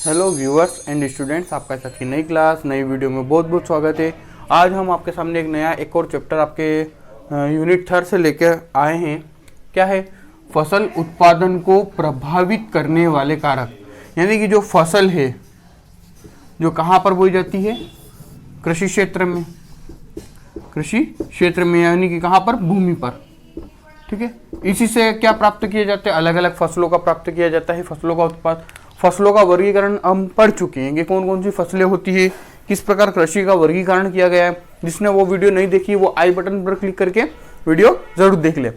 Hello viewers and students, आपका साथ की नई क्लास नई वीडियो में बहुत बहुत स्वागत है। आज हम आपके सामने एक और चैप्टर आपके यूनिट 3 से लेकर आए हैं। क्या है? फसल उत्पादन को प्रभावित करने वाले कारक। यानी कि जो फसल है जो कहाँ पर बोई जाती है? कृषि क्षेत्र में। कृषि क्षेत्र में यानी कि कहाँ पर? भूमि पर। ठीक है, इसी से क्या प्राप्त किया जाता है? अलग अलग फसलों का प्राप्त किया जाता है। फसलों का वर्गीकरण हम पढ़ चुके हैं कि कौन कौन सी फसलें होती है, किस प्रकार कृषि का वर्गीकरण किया गया है। जिसने वो वीडियो नहीं देखी वो आई बटन पर क्लिक करके वीडियो जरूर देख ले।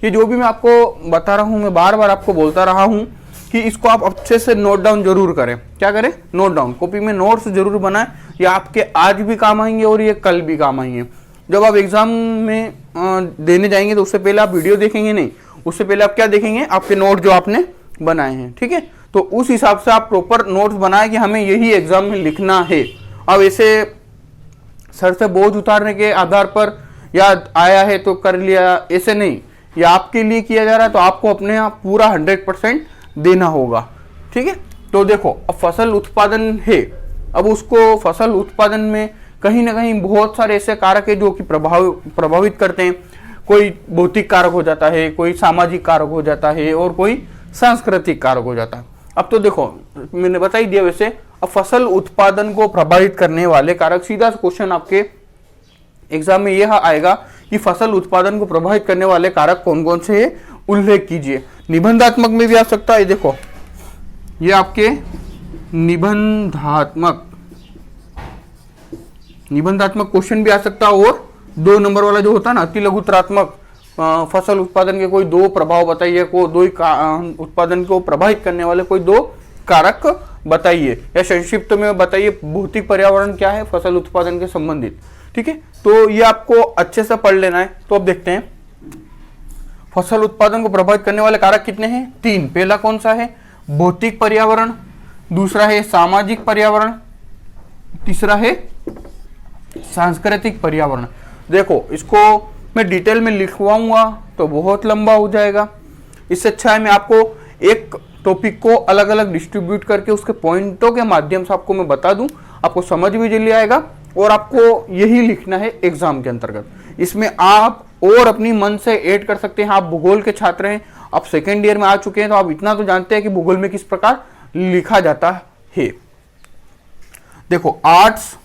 ये जो भी मैं आपको बता रहा हूँ, मैं बार बार आपको बोलता रहा हूँ कि इसको आप अच्छे से नोट डाउन जरूर करें। क्या करें? Note down. कॉपी में नोट्स जरूर बनाएं। ये आपके आज भी काम आएंगे और ये कल भी काम आएंगे। जब आप एग्जाम में देने जाएंगे तो उससे पहले आप वीडियो देखेंगे नहीं, उससे पहले आप क्या देखेंगे? आपके नोट जो आपने बनाए हैं। ठीक है, तो उस हिसाब से आप प्रॉपर नोट्स बनाए कि हमें यही एग्जाम में लिखना है। अब ऐसे सर से बोझ उतारने के आधार पर याद आया है तो कर लिया, ऐसे नहीं। ये आपके लिए किया जा रहा है तो आपको अपने आप पूरा 100% देना होगा। ठीक है, तो देखो अब फसल उत्पादन है। अब उसको फसल उत्पादन में कहीं ना कहीं बहुत सारे ऐसे कारक है जो कि प्रभावित करते हैं। कोई भौतिक कारक हो जाता है, कोई सामाजिक कारक हो जाता है और कोई सांस्कृतिक कारक हो जाता है। अब तो देखो मैंने बता ही दिया वैसे। अब फसल उत्पादन को प्रभावित करने वाले कारक, सीधा क्वेश्चन आपके एग्जाम में यह आएगा कि फसल उत्पादन को प्रभावित करने वाले कारक कौन कौन से है, उल्लेख कीजिए। निबंधात्मक में भी आ सकता है। देखो ये आपके निबंधात्मक क्वेश्चन भी आ सकता है। और 2 नंबर वाला जो होता है ना, अति लघुत्रात्मक, फसल उत्पादन के कोई 2 प्रभाव बताइए, उत्पादन को प्रभावित करने वाले कोई 2 कारक बताइए, या संक्षिप्त में बताइए भौतिक पर्यावरण क्या है फसल उत्पादन के संबंधित। ठीक है, तो ये आपको अच्छे से पढ़ लेना है। तो अब देखते हैं फसल उत्पादन को प्रभावित करने वाले कारक कितने हैं? 3। पहला कौन सा है? भौतिक पर्यावरण, दूसरा है सामाजिक पर्यावरण, तीसरा है सांस्कृतिक पर्यावरण। देखो इसको मैं डिटेल में लिखवाऊंगा तो बहुत लंबा हो जाएगा। इससे अच्छा है मैं आपको एक टॉपिक को अलग अलग डिस्ट्रीब्यूट करके उसके पॉइंटों के माध्यम से आपको मैं बता दूं, आपको समझ भी जल्दी आएगा और आपको यही लिखना है एग्जाम के अंतर्गत। इसमें आप और अपनी मन से ऐड कर सकते हैं। आप भूगोल के छात्र हैं, आप सेकेंड ईयर में आ चुके हैं तो आप इतना तो जानते हैं कि भूगोल में किस प्रकार लिखा जाता है। देखो आर्ट्स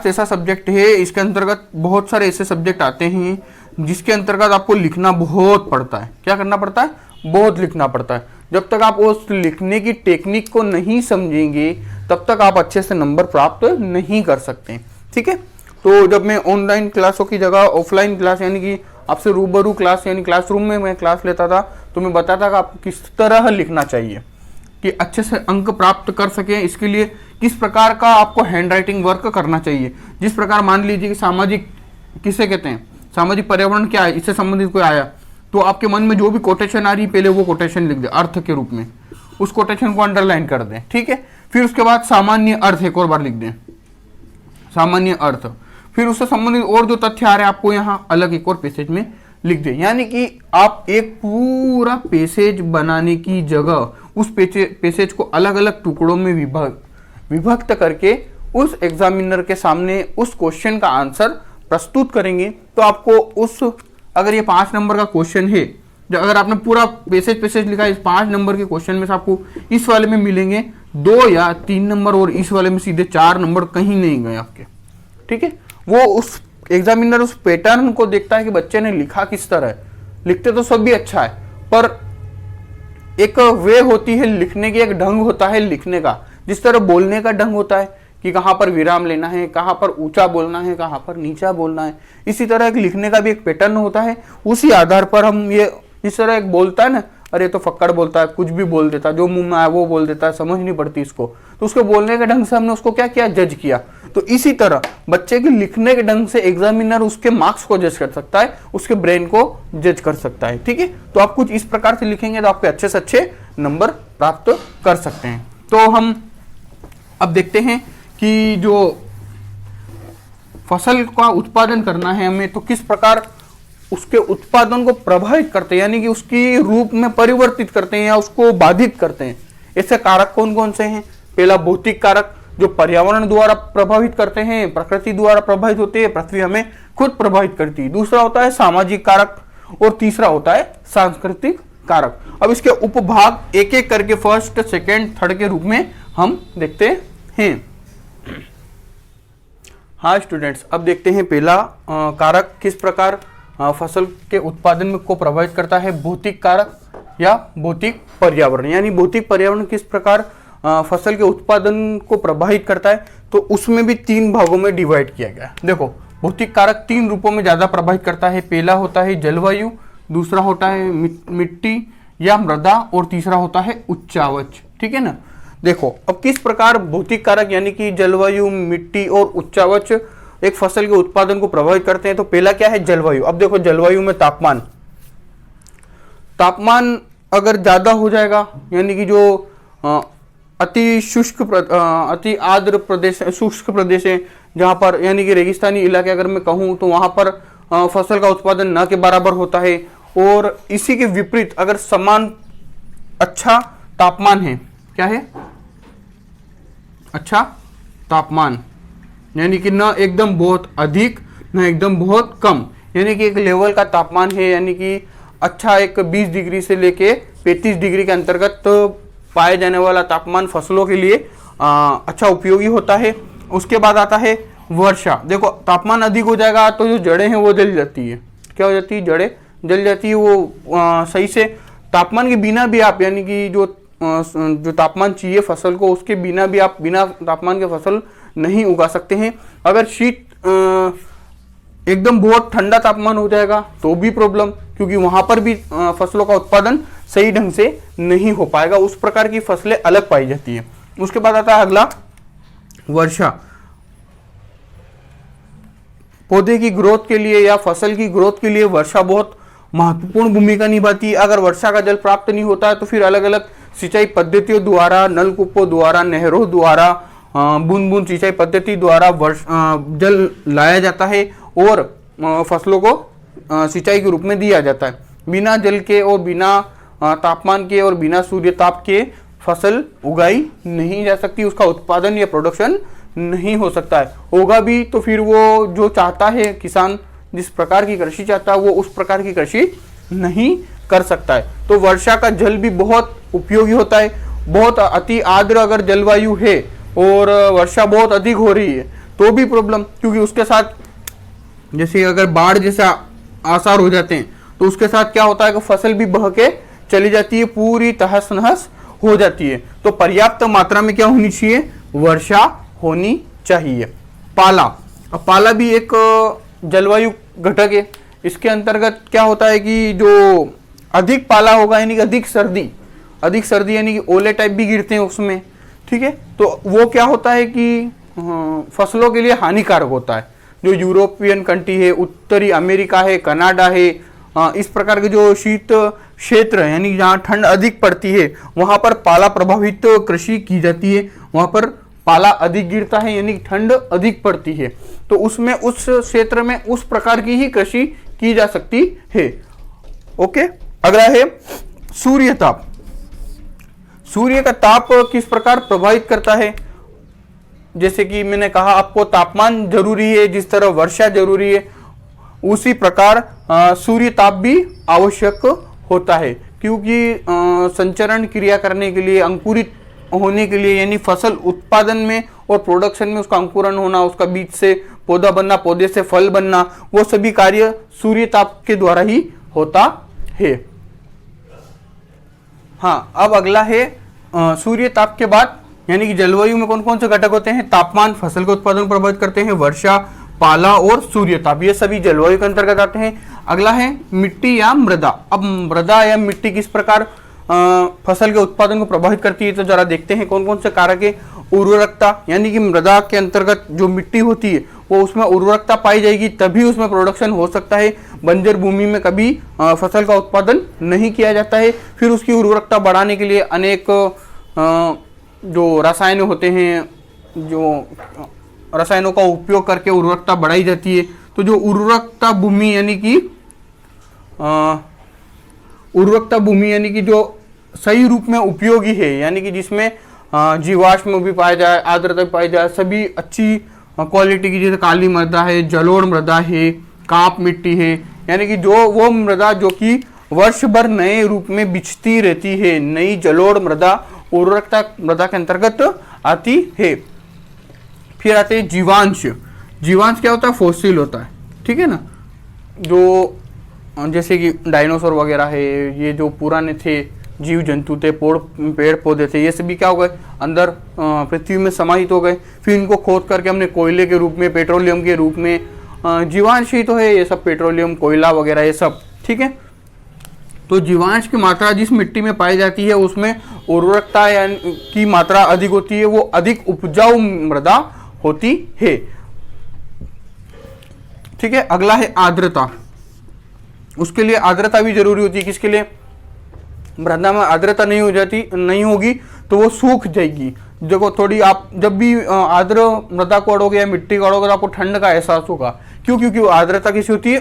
ऐसा सब्जेक्ट है, इसके अंतर्गत बहुत सारे ऐसे सब्जेक्ट आते हैं जिसके अंतर्गत आपको लिखना बहुत पड़ता है। क्या करना पड़ता है? बहुत लिखना पड़ता है। जब तक आप उस लिखने की टेक्निक को नहीं समझेंगे तब तक आप अच्छे से नंबर प्राप्त नहीं कर सकते। ठीक है, तो जब मैं ऑनलाइन क्लासों की जगह ऑफलाइन क्लास यानी कि आपसे रूबरू क्लास यानी क्लासरूम में मैं क्लास लेता था तो मैं बताता था कि आपको किस तरह लिखना चाहिए कि अच्छे से अंक प्राप्त कर सके। इसके लिए किस प्रकार का आपको हैंड राइटिंग वर्क करना चाहिए। जिस प्रकार मान लीजिए कि सामाजिक किसे कहते हैं, सामाजिक पर्यावरण क्या है, इससे संबंधित कोई आया तो आपके मन में जो भी कोटेशन आ रही है पहले वो कोटेशन लिख दे अर्थ के रूप में, उस कोटेशन को अंडरलाइन कर दें। ठीक है, फिर उसके बाद सामान्य अर्थ एक और बार लिख दें, सामान्य अर्थ। फिर उससे संबंधित और जो तथ्य आ रहे हैं आपको यहाँ अलग एक और पैसेज में लिख दें। यानी कि आप एक पूरा पैसेज बनाने की जगह उस पैसेज को अलग अलग टुकड़ों में विभक्त करके उस एग्जामिनर के सामने उस क्वेश्चन का आंसर प्रस्तुत करेंगे तो आपको अगर ये 5 नंबर का क्वेश्चन है, अगर आपने पूरा पैसेज लिखा है, इस 5 नंबर के क्वेश्चन में से आपको इस वाले में मिलेंगे 2 या 3 नंबर और इस वाले में सीधे 4 नंबर कहीं नहीं गए आपके। ठीक है, वो उस एग्जामिनर उस पैटर्न को देखता है कि बच्चे ने लिखा किस तरह है। लिखते तो सब भी अच्छा है पर एक वे होती है लिखने की, एक ढंग होता है लिखने का। जिस तरह बोलने का ढंग होता है कि कहाँ पर विराम लेना है, कहाँ पर ऊंचा बोलना है, कहाँ पर नीचा बोलना है, इसी तरह एक लिखने का भी एक पैटर्न होता है। उसी आधार पर हम ये इस तरह एक बोलता है ना, अरे तो फक्कड़ बोलता है, कुछ भी बोल देता है, जो मुंह में आया वो बोल देता है, समझ नहीं पड़ती इसको, तो उसके बोलने के ढंग से हमने उसको क्या किया? जज किया। तो इसी तरह बच्चे के लिखने के ढंग से एग्जामिनर उसके मार्क्स को जज कर सकता है, उसके ब्रेन को जज कर सकता है। ठीक है, तो आप कुछ इस प्रकार से लिखेंगे तो आपके अच्छे से अच्छे नंबर प्राप्त कर सकते हैं। तो हम अब देखते हैं कि जो फसल का उत्पादन करना है हमें तो किस प्रकार उसके उत्पादन को प्रभावित करते हैं, यानी कि उसकी रूप में परिवर्तित करते हैं या उसको बाधित करते हैं। ऐसे कारक कौन कौन से हैं? पहला भौतिक कारक, जो पर्यावरण द्वारा प्रभावित करते हैं, प्रकृति द्वारा प्रभावित होते हैं, पृथ्वी हमें खुद प्रभावित करती है। दूसरा होता है सामाजिक कारक और तीसरा होता है सांस्कृतिक कारक। अब इसके उपभाग एक एक करके फर्स्ट, सेकेंड, थर्ड के रूप में हम देखते हैं। हाँ स्टूडेंट्स, अब देखते हैं पहला कारक किस प्रकार फसल के उत्पादन में को प्रभावित करता है, भौतिक कारक या भौतिक पर्यावरण। यानी भौतिक पर्यावरण किस प्रकार फसल के उत्पादन को प्रभावित करता है, तो उसमें भी 3 भागों में डिवाइड किया गया है। देखो, भौतिक कारक 3 रूपों में ज्यादा प्रभावित करता है। पहला होता है जलवायु, दूसरा होता है मिट्टी या मृदा और तीसरा होता है उच्चावच। ठीक है ना। देखो, अब किस प्रकार भौतिक कारक यानी कि जलवायु, मिट्टी और उच्चावच एक फसल के उत्पादन को प्रभावित करते हैं। तो पहला क्या है? जलवायु। अब देखो, जलवायु में तापमान अगर ज्यादा हो जाएगा, यानी कि जो अति आर्द्र प्रदेश, शुष्क प्रदेश है जहां पर, यानी कि रेगिस्तानी इलाके अगर मैं कहूं, तो वहां पर फसल का उत्पादन न के बराबर होता है। और इसी के विपरीत अगर समान अच्छा तापमान है, क्या है? अच्छा तापमान, यानी कि न एकदम बहुत अधिक न एकदम बहुत कम, यानी कि एक लेवल का तापमान है, यानी कि अच्छा एक 20 डिग्री से लेके 35 डिग्री के अंतर्गत पाए जाने वाला तापमान फसलों के लिए अच्छा उपयोगी होता है। उसके बाद आता है वर्षा। देखो, तापमान अधिक हो जाएगा तो जो जड़ें हैं वो जल जाती है। क्या हो जाती है? जड़ें जल जाती है। वो सही से तापमान के बिना भी आप, यानी कि जो तापमान चाहिए फसल को, उसके बिना भी आप बिना तापमान के फसल नहीं उगा सकते हैं। अगर शीत एकदम बहुत ठंडा तापमान हो जाएगा तो भी प्रॉब्लम, क्योंकि वहां पर भी फसलों का उत्पादन सही ढंग से नहीं हो पाएगा। उस प्रकार की फसलें अलग पाई जाती है। उसके बाद आता है अगला वर्षा। पौधे की ग्रोथ के लिए या फसल की ग्रोथ के लिए वर्षा बहुत महत्वपूर्ण भूमिका निभाती है। अगर वर्षा का जल प्राप्त नहीं होता है तो फिर अलग अलग सिंचाई पद्धतियों द्वारा, नलकूपों द्वारा, नहरों द्वारा, बूंद बूंद सिंचाई पद्धति द्वारा जल लाया जाता है और फसलों को सिंचाई के रूप में दिया जाता है। बिना जल के और बिना तापमान के और बिना सूर्य ताप के फसल उगाई नहीं जा सकती, उसका उत्पादन या प्रोडक्शन नहीं हो सकता है। होगा भी तो फिर वो जो चाहता है किसान, जिस प्रकार की कृषि चाहता है, वो उस प्रकार की कृषि नहीं कर सकता है। तो वर्षा का जल भी बहुत उपयोगी होता है। बहुत अति आर्द्र अगर जलवायु है और वर्षा बहुत अधिक हो रही है तो भी प्रॉब्लम, क्योंकि उसके साथ जैसे अगर बाढ़ जैसा आसार हो जाते हैं तो उसके साथ क्या होता है कि फसल भी बह के चली जाती है, पूरी तहस नहस हो जाती है। तो पर्याप्त मात्रा में क्या होनी चाहिए? वर्षा होनी चाहिए। पाला, अब पाला भी एक जलवायु घटक है। इसके अंतर्गत क्या होता है कि जो अधिक पाला होगा, यानी कि अधिक सर्दी यानी कि ओले टाइप भी गिरते हैं उसमें। ठीक है, तो वो क्या होता है कि फसलों के लिए हानिकारक होता है। जो यूरोपियन कंट्री है, उत्तरी अमेरिका है, कनाडा है, इस प्रकार के जो शीत क्षेत्र है, यानी जहाँ ठंड अधिक पड़ती है, वहां पर पाला प्रभावित कृषि की जाती है। वहां पर पाला अधिक गिरता है, यानी ठंड अधिक पड़ती है, तो उसमें उस क्षेत्र में उस प्रकार की ही कृषि की जा सकती है। ओके, अगला है सूर्य ताप। सूर्य का ताप किस प्रकार प्रभावित करता है? जैसे कि मैंने कहा आपको तापमान जरूरी है, जिस तरह वर्षा जरूरी है, उसी प्रकार सूर्य ताप भी आवश्यक होता है। क्योंकि संचरण क्रिया करने के लिए, अंकुरित होने के लिए, यानी फसल उत्पादन में और प्रोडक्शन में उसका अंकुरण होना, उसका बीज से पौधा बनना, पौधे से फल बनना, वो सभी कार्य सूर्य ताप के द्वारा ही होता है। हाँ, अब अगला है सूर्य ताप के बाद, यानी कि जलवायु में कौन कौन से घटक होते हैं? तापमान फसल के उत्पादन को प्रभावित करते हैं, वर्षा, पाला और सूर्य ताप, ये सभी जलवायु के अंतर्गत आते हैं। अगला है मिट्टी या मृदा। अब मृदा या मिट्टी किस प्रकार फसल के उत्पादन को प्रभावित करती है, तो जरा देखते हैं कौन कौन से कारक है। उर्वरकता, यानी कि मृदा के अंतर्गत जो मिट्टी होती है वो उसमें उर्वरकता पाई जाएगी तभी उसमें प्रोडक्शन हो सकता है। बंजर भूमि में कभी फसल का उत्पादन नहीं किया जाता है। फिर उसकी उर्वरकता बढ़ाने के लिए अनेक जो रसायन होते हैं, जो रसायनों का उपयोग करके उर्वरकता बढ़ाई जाती है। तो जो उर्वरकता भूमि यानी कि उर्वरकता भूमि यानी कि जो सही रूप में उपयोगी है, यानी कि जिसमें जीवाश्म भी पाया जाए, आर्द्रता भी पाई जाए, सभी अच्छी क्वालिटी की, जैसे काली मृदा है, जलोढ़ मृदा है, काप मिट्टी है, यानी कि जो वो मृदा जो कि वर्ष भर नए रूप में बिछती रहती है, नई जलोढ़ मृदा उर्वरकता मृदा के अंतर्गत आती है। फिर आते हैं जीवांश। जीवांश क्या होता है? फॉसिल होता है, ठीक है ना, जो जैसे कि डायनासोर वगैरह है, ये जो पुराने थे जीव जंतु थे, पेड़ पौधे थे, ये सभी क्या हो गए? अंदर पृथ्वी में समाहित हो गए। फिर इनको खोद करके हमने कोयले के रूप में, पेट्रोलियम के रूप में, जीवांश ही तो है ये सब, पेट्रोलियम, कोयला वगैरह ये सब, ठीक है। तो जीवांश की मात्रा जिस मिट्टी में पाई जाती है उसमें उर्वरकता की मात्रा अधिक होती है, वो अधिक उपजाऊ मृदा होती है, ठीक है। अगला है आर्द्रता। उसके लिए आर्द्रता भी जरूरी होती है। किसके लिए? मृदा में आर्द्रता नहीं होगी तो वो सूख जाएगी। देखो, थोड़ी आप जब भी आर्द्र मृदा को अड़ोगे या मिट्टी को अड़ोगे तो आपको ठंड का एहसास होगा। क्यों? क्योंकि आर्द्रता किसी होती है?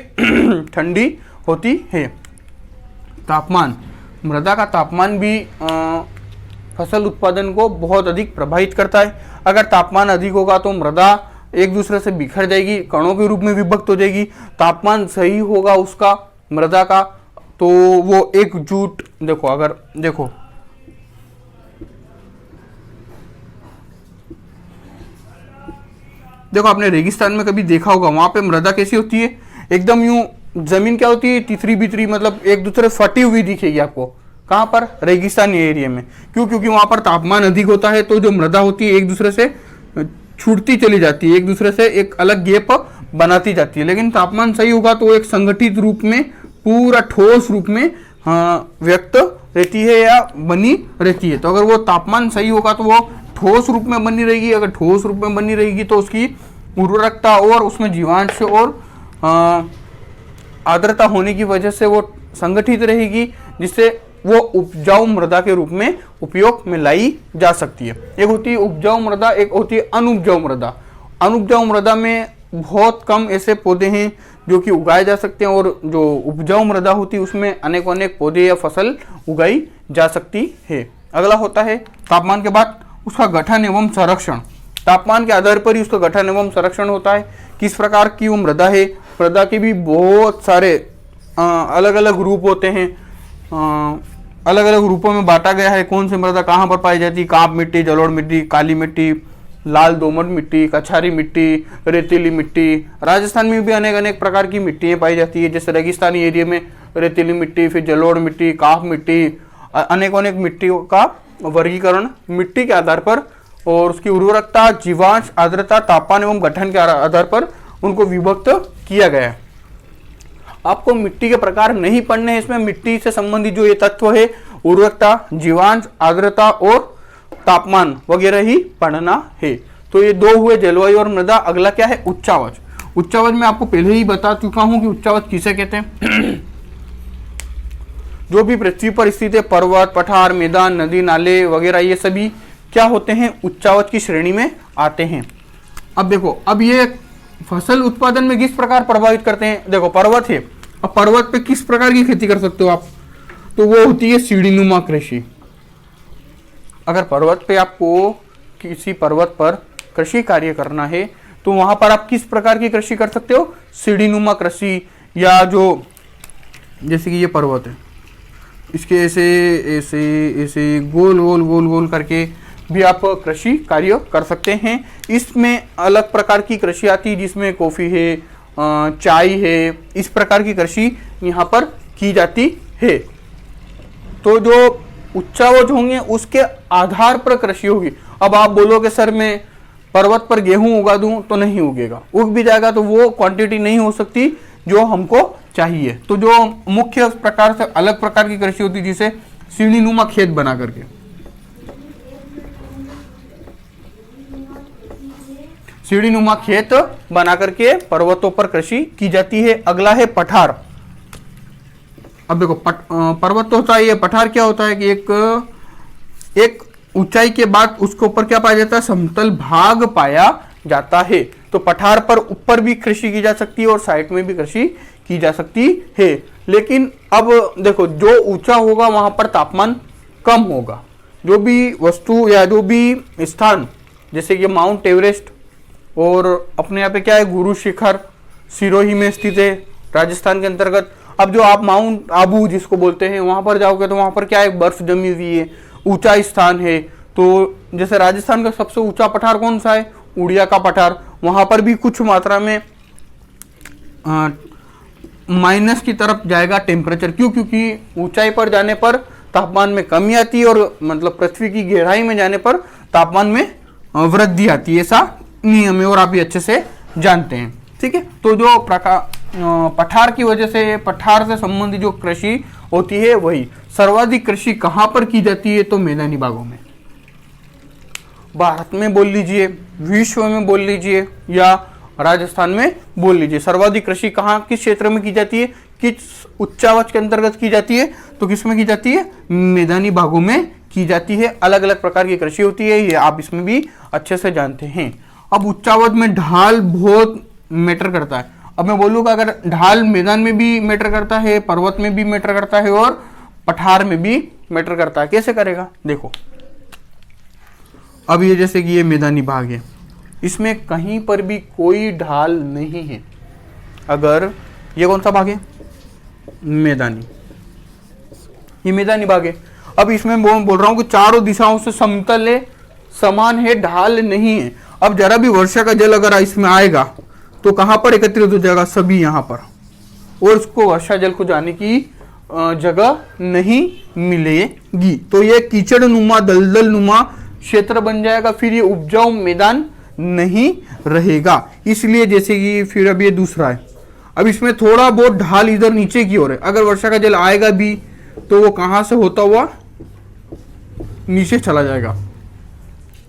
ठंडी होती है। तापमान, मृदा का तापमान भी फसल उत्पादन को बहुत अधिक प्रभावित करता है। अगर तापमान अधिक होगा तो मृदा एक दूसरे से बिखर जाएगी, कणों के रूप में विभक्त हो जाएगी। तापमान सही होगा उसका, मृदा का, तो वो एकजुट, देखो आपने रेगिस्तान में कभी देखा होगा, वहां पे मृदा कैसी होती है? एकदम यूं, जमीन क्या होती है? तितरी बितरी, मतलब एक दूसरे फटी हुई दिखेगी आपको। कहां पर? रेगिस्तानी एरिया में। क्यों? क्योंकि वहां पर तापमान अधिक होता है, तो जो मृदा होती है एक दूसरे से छूटती चली जाती है, एक दूसरे से एक अलग गैप बनाती जाती है। लेकिन तापमान सही होगा तो एक संगठित रूप में, पूरा ठोस रूप में व्यक्त रहती है या बनी रहती है। तो अगर वो तापमान सही होगा तो वो ठोस रूप में बनी रहेगी। अगर ठोस रूप में बनी रहेगी तो उसकी उर्वरकता और उसमें जीवांश और आर्द्रता होने की वजह से वो संगठित रहेगी, जिससे वो उपजाऊ मृदा के रूप में उपयोग में लाई जा सकती है। एक होती है उपजाऊ मृदा, एक होती है अनुपजाऊ मृदा। अनुपजाऊ मृदा में बहुत कम ऐसे पौधे हैं जो कि उगाए जा सकते हैं, और जो उपजाऊ मृदा होती है उसमें अनेकों अनेक पौधे या फसल उगाई जा सकती है। अगला होता है तापमान के बाद उसका गठन एवं संरक्षण। तापमान के आधार पर ही उसका गठन एवं संरक्षण होता है। किस प्रकार की वो मृदा है? मृदा के भी बहुत सारे अलग अलग रूप होते हैं, अलग अलग रूपों में बांटा गया है। कौन सी मृदा कहाँ पर पाई जाती है? काप मिट्टी, जलोढ़ मिट्टी, काली मिट्टी, लाल दोमट मिट्टी, कछारी मिट्टी, रेतीली मिट्टी। राजस्थान में भी अनेक अनेक प्रकार की मिट्टियाँ पाई जाती है, जैसे रेगिस्तानी एरिया में रेतीली मिट्टी, फिर जलोढ़ मिट्टी, काप मिट्टी, अनेक अनेक मिट्टियों का वर्गीकरण मिट्टी के आधार पर और उसकी उर्वरकता, जीवांश, आर्द्रता, तापमान एवं गठन के आधार पर उनको विभक्त किया गया है। आपको मिट्टी के प्रकार नहीं पढ़ने हैं, इसमें मिट्टी से संबंधित जो ये तत्व है, उर्वरकता, जीवांश, आर्द्रता और तापमान वगैरह ही पढ़ना है। तो ये दो हुए, जलवायु और मृदा। अगला क्या है? उच्चावच। उच्चावच मैं आपको पहले ही बता चुका हूं कि उच्चावच किसे कहते हैं। जो भी पृथ्वी पर स्थित है, पर्वत, पठार, मैदान, नदी, नाले वगैरह, ये सभी क्या होते हैं? उच्चावच की श्रेणी में आते हैं। अब देखो, अब ये फसल उत्पादन में किस प्रकार प्रभावित करते हैं? देखो, पर्वत है, अब पर्वत पे किस प्रकार की खेती कर सकते हो आप? तो वो होती है सीढ़ीनुमा कृषि। अगर पर्वत पे आपको किसी पर्वत पर कृषि कार्य करना है तो वहां पर आप किस प्रकार की कृषि कर सकते हो? सीढ़ीनुमा कृषि, या जो जैसे कि ये पर्वत है, इसके ऐसे ऐसे ऐसे गोल गोल गोल गोल करके भी आप कृषि कार्य कर सकते हैं। इसमें अलग प्रकार की कृषि आती है, जिसमें कॉफी है, चाय है, इस प्रकार की कृषि यहाँ पर की जाती है। तो जो उच्चावच होंगे उसके आधार पर कृषि होगी। अब आप बोलोगे सर मैं पर्वत पर गेहूं उगा दूं तो नहीं उगेगा, उग भी जाएगा तो वो क्वांटिटी नहीं हो सकती जो हमको चाहिए। तो जो मुख्य प्रकार से अलग प्रकार की कृषि होती है, जिसे सीढ़ीनुमा खेत बना करके, सीढ़ीनुमा खेत बना करके पर्वतों पर कृषि की जाती है। अगला है पठार। अब देखो, पर्वत तो होता है, ये पठार क्या होता है कि एक ऊंचाई के बाद उसके ऊपर क्या पाया जाता है? समतल भाग पाया जाता है। तो पठार पर ऊपर भी कृषि की जा सकती है और साइड में भी कृषि की जा सकती है। लेकिन अब देखो, जो ऊंचा होगा वहां पर तापमान कम होगा। जो भी वस्तु या जो भी स्थान, जैसे कि माउंट एवरेस्ट और अपने यहाँ पे क्या है, गुरु शिखर सिरोही में स्थित है राजस्थान के अंतर्गत। अब जो आप माउंट आबू जिसको बोलते हैं वहां पर जाओगे तो वहां पर क्या है, बर्फ जमी हुई है, ऊंचा स्थान है। तो जैसे राजस्थान का सबसे ऊंचा पठार कौन सा है, उड़िया का पठार, वहां पर भी कुछ मात्रा में माइनस की तरफ जाएगा टेम्परेचर। क्यों? क्योंकि ऊंचाई पर जाने पर तापमान में कमी आती है और मतलब पृथ्वी की गहराई में जाने पर तापमान में वृद्धि आती है, ऐसा नियम है और आप ये अच्छे से जानते हैं। ठीक है, तो जो पठार की वजह से, पठार से संबंधित जो कृषि होती है वही सर्वाधिक कृषि कहां पर की जाती है, तो मैदानी भागों में। भारत में बोल लीजिए, विश्व में बोल लीजिए या राजस्थान में बोल लीजिए, सर्वाधिक कृषि कहाँ, किस क्षेत्र में की जाती है, किस उच्चावच के अंतर्गत की जाती है, तो किस में की जाती है, मैदानी भागों में की जाती है। अलग अलग प्रकार की कृषि होती है, ये आप इसमें भी अच्छे से जानते हैं। अब उच्चावच में ढाल बहुत मैटर करता है। अब मैं बोलूँगा अगर ढाल मैदान में भी मैटर करता है, पर्वत में भी मैटर करता है और पठार में भी मैटर करता है, कैसे करेगा देखो। अब ये जैसे कि ये मैदानी भाग है, इसमें कहीं पर भी कोई ढाल नहीं है। अगर ये कौन सा भाग है, मैदानी, ये मैदानी भाग है। अब इसमें बोल रहा हूं कि चारों दिशाओं से समतल है, समान है, ढाल नहीं है। अब जरा भी वर्षा का जल अगर इसमें आएगा तो कहां पर एकत्रित हो जाएगा, सभी यहां पर, और इसको वर्षा जल को जाने की जगह नहीं मिलेगी। तो ये कीचड़ नुमा, दलदल नुमा क्षेत्र बन जाएगा, फिर ये उपजाऊ मैदान नहीं रहेगा। इसलिए जैसे कि फिर अब ये दूसरा है, अब इसमें थोड़ा बहुत ढाल इधर नीचे की ओर है। अगर वर्षा का जल आएगा भी तो वो कहां से होता हुआ नीचे चला जाएगा।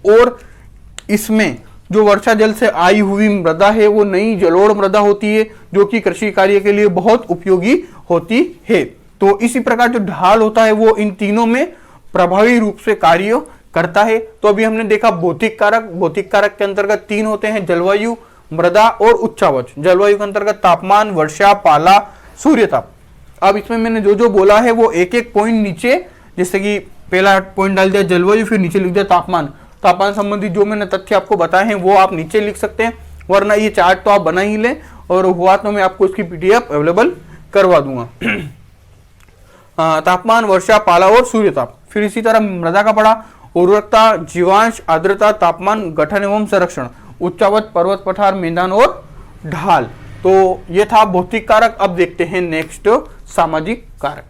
और इसमें जो वर्षा जल से आई हुई मृदा है वो नई जलोढ़ मृदा होती है, जो कि कृषि कार्य के लिए बहुत उपयोगी होती है। तो इसी प्रकार जो ढाल होता है वो इन तीनों में प्रभावी रूप से कार्य करता है। तो अभी हमने देखा भौतिक कारक, भौतिक कारक के अंतर्गत तीन होते हैं, जलवायु, मृदा और उच्चावच। जलवायु के अंतर्गत तापमान, वर्षा, पाला, सूर्यताप। अब इसमें मैंने जो जो बोला है वो एक एक पॉइंट नीचे, जैसे कि पहला पॉइंट डाल दिया जलवायु, फिर नीचे लिख दिया तापमान। तापमान संबंधित जो मैंने तथ्य आपको बताए हैं वो आप नीचे लिख सकते हैं, वरना ये चार्ट तो आप बना ही लें और हुआ तो मैं आपको इसकी पीडीएफ अवेलेबल करवा दूंगा। तापमान, वर्षा, पाला और सूर्यताप। फिर इसी तरह मृदा का पड़ा, उर्वरकता, जीवांश, आर्द्रता, तापमान, गठन एवं संरक्षण, उच्चावच, पर्वत, पठार, मैदान और ढाल। तो ये था भौतिक कारक। अब देखते हैं नेक्स्ट सामाजिक कारक।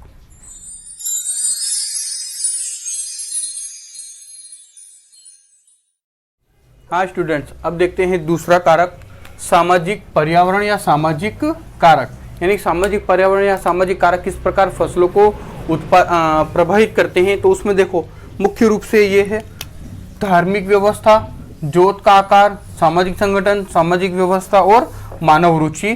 हाँ स्टूडेंट्स, अब देखते हैं दूसरा कारक, सामाजिक पर्यावरण या सामाजिक कारक। यानी सामाजिक पर्यावरण या सामाजिक कारक किस प्रकार फसलों को प्रभावित करते हैं। तो उसमें देखो मुख्य रूप से ये है धार्मिक व्यवस्था, जोत का आकार, सामाजिक संगठन, सामाजिक व्यवस्था और मानव रुचि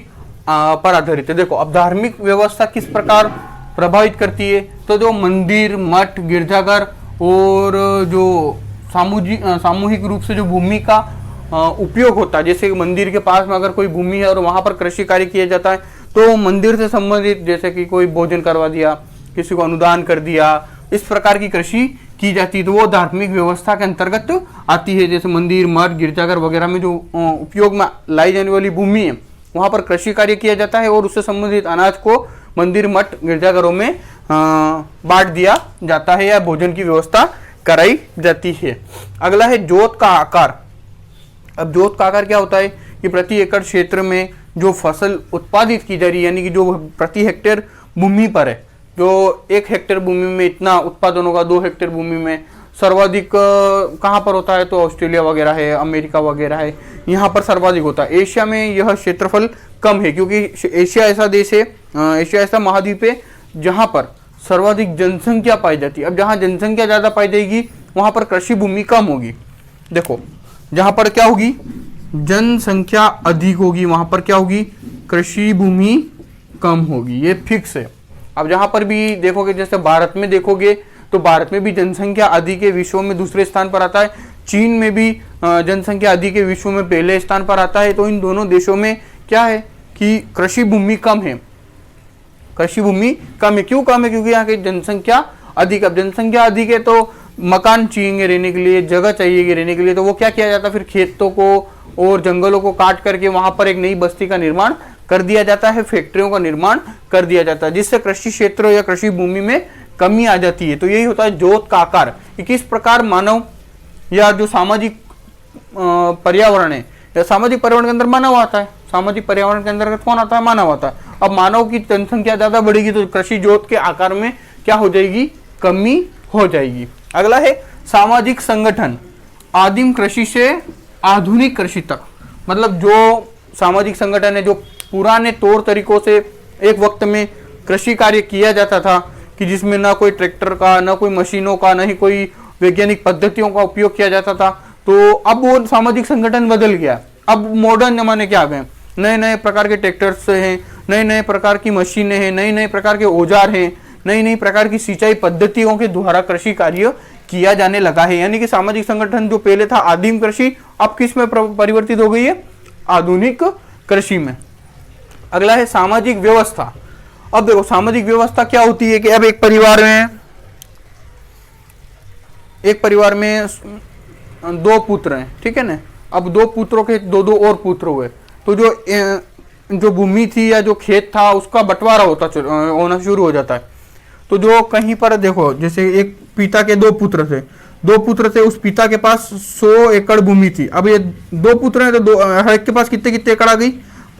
पर आधारित है। देखो अब धार्मिक व्यवस्था किस प्रकार प्रभावित करती है, तो जो मंदिर, मठ, गिरजाघर और जो सामूहिक रूप से जो भूमि का उपयोग होता है, जैसे मंदिर के पास में अगर कोई भूमि है और वहां पर कृषि कार्य किया जाता है, तो मंदिर से संबंधित जैसे कि कोई भोजन करवा दिया, किसी को अनुदान कर दिया, इस प्रकार की कृषि की जाती है, तो वो धार्मिक व्यवस्था के अंतर्गत आती है। जैसे मंदिर, मठ, गिरजाघर वगैरह में जो उपयोग में लाई जाने वाली भूमि है वहां पर कृषि कार्य किया जाता है और उससे संबंधित अनाज को मंदिर, मठ, गिरजाघरों में बांट दिया जाता है या भोजन की व्यवस्था कराई जाती है। अगला है जोत का आकार। अब जोत का आकार क्या होता है कि प्रति एकड़ क्षेत्र में जो फसल उत्पादित की जा रही है, यानी कि जो प्रति हेक्टेयर भूमि पर है, जो 1 हेक्टेयर भूमि में इतना उत्पादन होगा, 2 हेक्टेयर भूमि में सर्वाधिक कहाँ पर होता है, तो ऑस्ट्रेलिया वगैरह है, अमेरिका वगैरह है, यहाँ पर सर्वाधिक होता है। एशिया में यह क्षेत्रफल कम है, क्योंकि एशिया ऐसा देश है, एशिया ऐसा महाद्वीप है जहाँ पर सर्वाधिक जनसंख्या पाई जाती है। अब जहाँ जनसंख्या ज़्यादा पाई जाएगी वहाँ पर कृषि भूमि कम होगी। देखो जहाँ पर क्या होगी, जनसंख्या अधिक होगी, वहाँ पर क्या होगी, कृषि भूमि कम होगी, ये फिक्स है। अब जहाँ पर भी देखोगे, जैसे भारत में देखोगे तो भारत में भी जनसंख्या अधिक है, विश्व में दूसरे स्थान पर आता है। चीन में भी जनसंख्या अधिक है, विश्व में पहले स्थान पर आता है। तो इन दोनों देशों में क्या है कि कृषि भूमि कम है। कृषि भूमि कम है। क्यों कम है? क्योंकि यहाँ की जनसंख्या अधिक। अब जनसंख्या अधिक है तो मकान चाहिए रहने के लिए, जगह चाहिए रहने के लिए, तो वो क्या किया जाता है, फिर खेतों को और जंगलों को काट करके वहां पर एक नई बस्ती का निर्माण कर दिया जाता है, फैक्ट्रियों का निर्माण कर दिया जाता है, जिससे कृषि क्षेत्र या कृषि भूमि में कमी आ जाती है। तो यही होता है जोत का आकार, कि किस प्रकार मानव या जो सामाजिक पर्यावरण है, या सामाजिक पर्यावरण के अंदर मानव आता है, सामाजिक पर्यावरण के अंदर कौन आता है, मानव आता है। अब मानव की जनसंख्या ज्यादा बढ़ेगी तो कृषि जोत के आकार में क्या हो जाएगी, कमी हो जाएगी। अगला है सामाजिक संगठन, आदिम कृषि से आधुनिक कृषि तक। मतलब जो सामाजिक संगठन है, जो पुराने तौर तरीकों से एक वक्त में कृषि कार्य किया जाता था, कि जिसमें ना कोई ट्रैक्टर का, ना कोई मशीनों का, ना ही कोई वैज्ञानिक पद्धतियों का उपयोग किया जाता था, तो अब वो सामाजिक संगठन बदल गया। अब मॉडर्न जमाने के आ गए, नए नए प्रकार के ट्रैक्टर्स हैं, नए नए प्रकार की मशीनें हैं, नए नए प्रकार के औजार हैं, नई नई प्रकार की सिंचाई पद्धतियों के द्वारा कृषि कार्य किया जाने लगा है। यानी कि सामाजिक संगठन जो पहले था आदिम कृषि, अब किस में परिवर्तित हो गई है, आधुनिक कृषि में। अगला है सामाजिक व्यवस्था। अब देखो सामाजिक व्यवस्था क्या होती है, कि अब एक परिवार में दो पुत्र हैं, ठीक है ना। अब दो पुत्रों के दो दो और पुत्र हुए, तो जो भूमि थी या जो खेत था उसका बंटवारा होना शुरू हो जाता है। तो जो कहीं पर देखो, जैसे एक पिता के दो पुत्र थे, उस पिता के पास 100 एकड़ भूमि थी। अब ये दो पुत्र हैं तो हर एक के पास कितने एकड़ आ गई,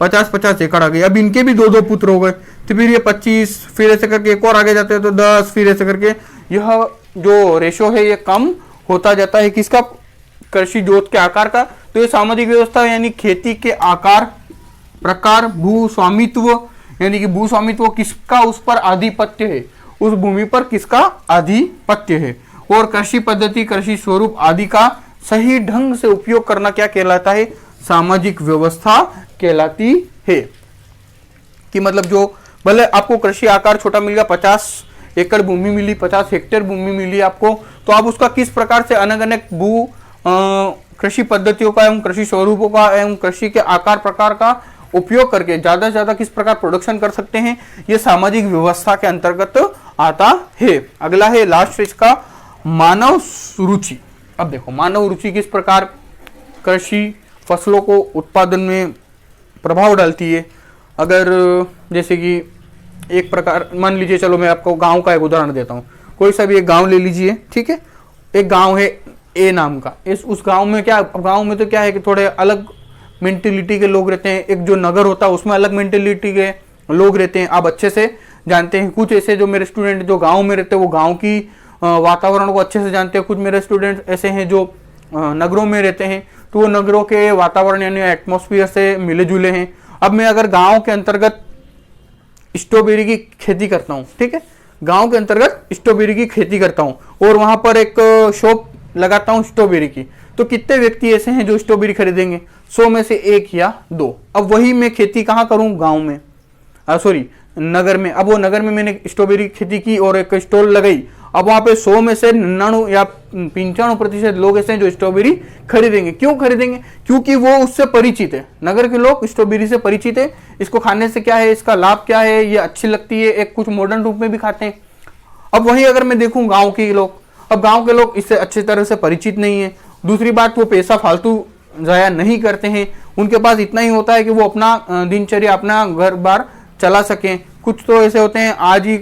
50-50 एकड़ आ गई। अब इनके भी दो दो पुत्र हो गए, तो फिर ये 25, फिर ऐसे करके एक और आगे जाते हैं तो 10, फिर ऐसे करके यह जो रेशो है ये कम होता जाता है। किसका, कृषि जोत के आकार का। तो ये सामाजिक व्यवस्था यानी खेती के आकार, प्रकार, भू स्वामित्व, यानी कि भू स्वामित्व किसका उस पर आधिपत्य है, उस भूमि पर किसका आधिपत्य है, और कृषि पद्धति, कृषि स्वरूप आदि का सही ढंग से उपयोग करना क्या कहलाता है, सामाजिक व्यवस्था कहलाती है। कि मतलब जो भले आपको कृषि आकार छोटा मिल गया, 50 एकड़ भूमि मिली, 50 हेक्टेयर भूमि मिली आपको, तो आप उसका किस प्रकार से अलग अलग भू कृषि पद्धतियों का एवं कृषि स्वरूपों का एवं कृषि के आकार प्रकार का उपयोग करके ज्यादा से ज्यादा किस प्रकार प्रोडक्शन कर सकते हैं, ये सामाजिक व्यवस्था के अंतर्गत आता है। अगला है लास्ट इसका मानव रुचि। अब देखो मानव रुचि किस प्रकार कृषि फसलों को उत्पादन में प्रभाव डालती है। अगर जैसे कि एक प्रकार मान लीजिए, चलो मैं आपको गांव का एक उदाहरण देता हूँ। कोई सा भी एक गांव ले लीजिए, ठीक है। एक गांव है ए नाम का, उस गांव में गांव में तो क्या है कि थोड़े अलग मेंटेलिटी के लोग रहते हैं। एक जो नगर होता है उसमें अलग मेंटेलिटी के लोग रहते हैं, आप अच्छे से जानते हैं। कुछ ऐसे जो मेरे स्टूडेंट जो गांव में रहते हैं वो गांव की वातावरण को अच्छे से जानते हैं। कुछ मेरे स्टूडेंट ऐसे हैं जो नगरों में रहते हैं, तो वो नगरों के वातावरण यानी एटमॉस्फेयर से मिले जुले हैं। अब मैं अगर गांव के अंतर्गत स्ट्रॉबेरी की खेती करता हूँ, ठीक है, गांव के अंतर्गत स्ट्रॉबेरी की खेती करता हूँ और वहां पर एक शॉप लगाता हूँ स्ट्रॉबेरी की, तो कितने व्यक्ति ऐसे हैं जो स्ट्रॉबेरी खरीदेंगे, 100 में से 1 या 2। अब वही मैं खेती कहाँ करूँ, गांव में, नगर में। अब वो नगर में मैंने स्ट्रॉबेरी खेती की और एक स्टॉल लगाई। अब वहां पे 100 में से 99 या 95% लोग ऐसे हैं जो स्ट्रॉबेरी खरीदेंगे। क्यों खरीदेंगे? क्योंकि वो उससे परिचित है। नगर के लोग स्ट्रॉबेरी से परिचित है, इसको खाने से क्या है, इसका लाभ क्या है, ये अच्छी लगती है, एक कुछ मॉडर्न रूप में भी खाते हैं। अब वही अगर मैं देखूं गाँव के लोग, अब गाँव के लोग इससे अच्छी तरह से परिचित नहीं है। दूसरी बात, वो पैसा फालतू जाया नहीं करते हैं, उनके पास इतना ही होता है कि वो अपना दिनचर्या, अपना घर बार चला सकें। कुछ तो ऐसे होते हैं आज ही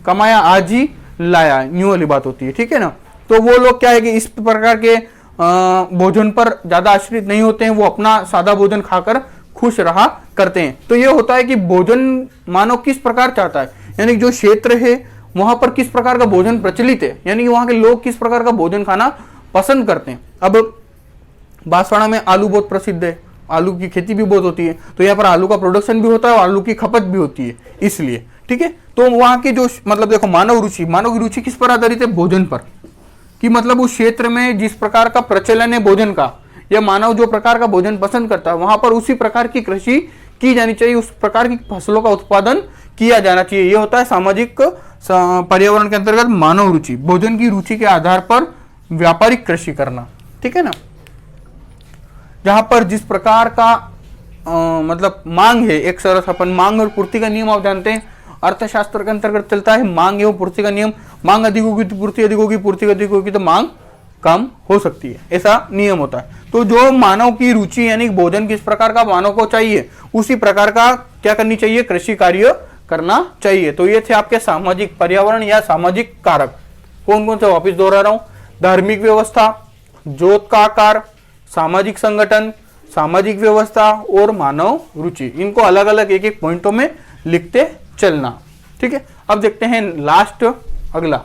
कमाया आज ही लाया, न्यू वाली बात होती है, ठीक है ना। तो वो लोग क्या है कि इस प्रकार के भोजन पर ज्यादा आश्रित नहीं होते हैं, वो अपना सादा भोजन खाकर खुश रहा करते हैं। तो ये होता है कि भोजन मानव किस प्रकार चाहता है, यानी जो क्षेत्र है वहां पर किस प्रकार का भोजन प्रचलित है, यानी कि वहां के लोग किस प्रकार का भोजन खाना पसंद करते हैं। अब बांसवाड़ा में आलू बहुत प्रसिद्ध है, आलू की खेती भी बहुत होती है, तो यहाँ पर आलू का प्रोडक्शन भी होता है और आलू की खपत भी होती है, इसलिए, ठीक है। तो वहां की जो मतलब देखो मानव की रुचि किस पर आधारित है, भोजन पर, कि मतलब उस क्षेत्र में जिस प्रकार का प्रचलन है भोजन का, या मानव जो प्रकार का भोजन पसंद करता है वहां पर उसी प्रकार की कृषि की जानी चाहिए, उस प्रकार की फसलों का उत्पादन किया जाना चाहिए। यह होता है सामाजिक पर्यावरण के अंतर्गत मानव रुचि, भोजन की रुचि के आधार पर व्यापारिक कृषि करना, ठीक है ना। जहां पर जिस प्रकार का मतलब मांग है, एक सरस अपन मांग और पूर्ति का नियम आप जानते हैं। अर्थशास्त्र के अंतर्गत चलता है मांग एवं पूर्ति का नियम। मांग अधिक होगी तो पूर्ति अधिक होगी, पूर्ति अधिक होगी तो मांग कम हो सकती है, ऐसा नियम होता है। तो जो मानव की रुचि यानी भोजन किस प्रकार का मानव को चाहिए उसी प्रकार का क्या करनी चाहिए, कृषि कार्य करना चाहिए। तो ये थे आपके सामाजिक पर्यावरण या सामाजिक कारक। कौन कौन से वापिस दोहरा रहा हूं, धार्मिक व्यवस्था, जोत का आकार, सामाजिक संगठन, सामाजिक व्यवस्था और मानव रुचि। इनको अलग अलग एक एक पॉइंटों में लिखते चलना, ठीक है। अब देखते हैं लास्ट अगला।